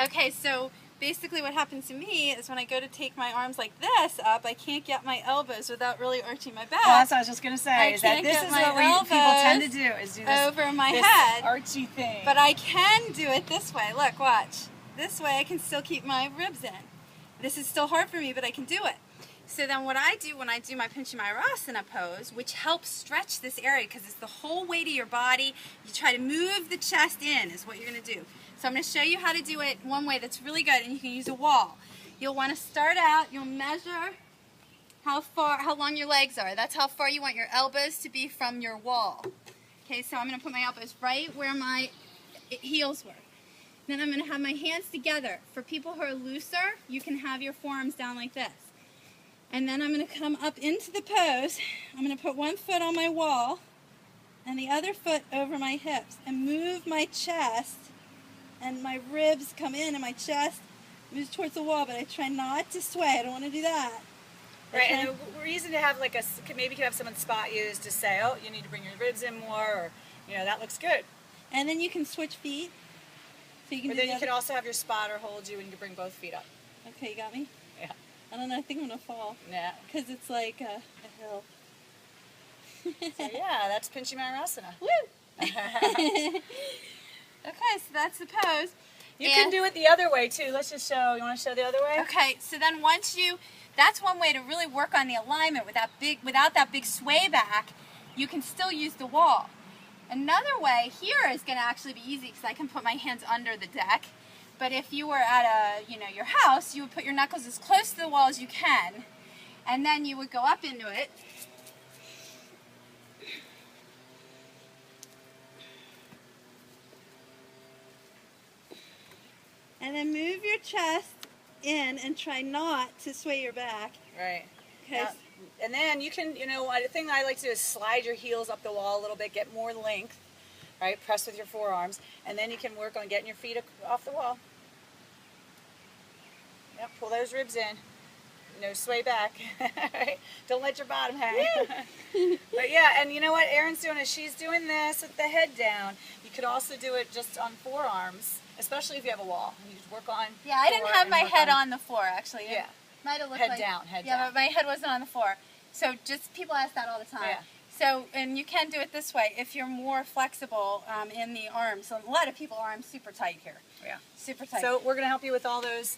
Okay, so basically what happens to me is when I go to take my arms like this up, I can't get my elbows without really arching my back. Well, that's what I was just going to say. Is that this is what people tend to do, is do this over my head, archy thing. But I can do it this way. Look, watch. This way I can still keep my ribs in. This is still hard for me, but I can do it. So then what I do when I do my Pincha Mayurasana pose, which helps stretch this area because it's the whole weight of your body, you try to move the chest in is what you're going to do. So I'm going to show you how to do it one way that's really good, and you can use a wall. You'll want to start out, you'll measure how long your legs are. That's how far you want your elbows to be from your wall. Okay, so I'm going to put my elbows right where my heels were. Then I'm going to have my hands together. For people who are looser, you can have your forearms down like this. And then I'm going to come up into the pose. I'm going to put one foot on my wall and the other foot over my hips and move my chest, and my ribs come in and my chest moves towards the wall, but I try not to sway. I don't want to do that. Right, and the reason to have like maybe you could have someone spot you is to say, oh, you need to bring your ribs in more, or, you know, that looks good. And then you can switch feet. So you can then you can also have your spotter hold you and you can bring both feet up. Okay, you got me? Yeah. I don't know, I think I'm going to fall. Yeah. Because it's like a hill. So yeah, that's Pincha Mayurasana. Woo! Okay, so that's the pose. You can do it the other way too. Let's just show, you want to show the other way? Okay, so then once that's one way to really work on the alignment without that big sway back. You can still use the wall. Another way here is going to actually be easy because I can put my hands under the deck. But if you were at your house, you would put your knuckles as close to the wall as you can, and then you would go up into it. And then move your chest in and try not to sway your back. Right. Okay. And then you can, the thing I like to do is slide your heels up the wall a little bit, get more length, right? Press with your forearms, and then you can work on getting your feet off the wall. Yep, pull those ribs in. No sway back. Right? Don't let your bottom hang. But yeah, and you know what Erin's doing is she's doing this with the head down. You could also do it just on forearms, especially if you have a wall. You just work on. Yeah, I didn't have my head on the floor actually. Yeah. Might have looked head like, down, head yeah, down. but my head wasn't on the floor. So just people ask that all the time. Yeah. So, and you can do it this way if you're more flexible in the arms. So a lot of people arms super tight here. Yeah. Super tight. So we're going to help you with all those,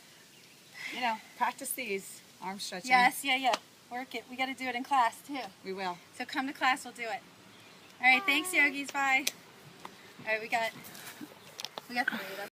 practice these arm stretching. Yes, yeah. Work it. We got to do it in class too. We will. So come to class, we'll do it. All right, thanks yogis, bye. All right, we got the weight up.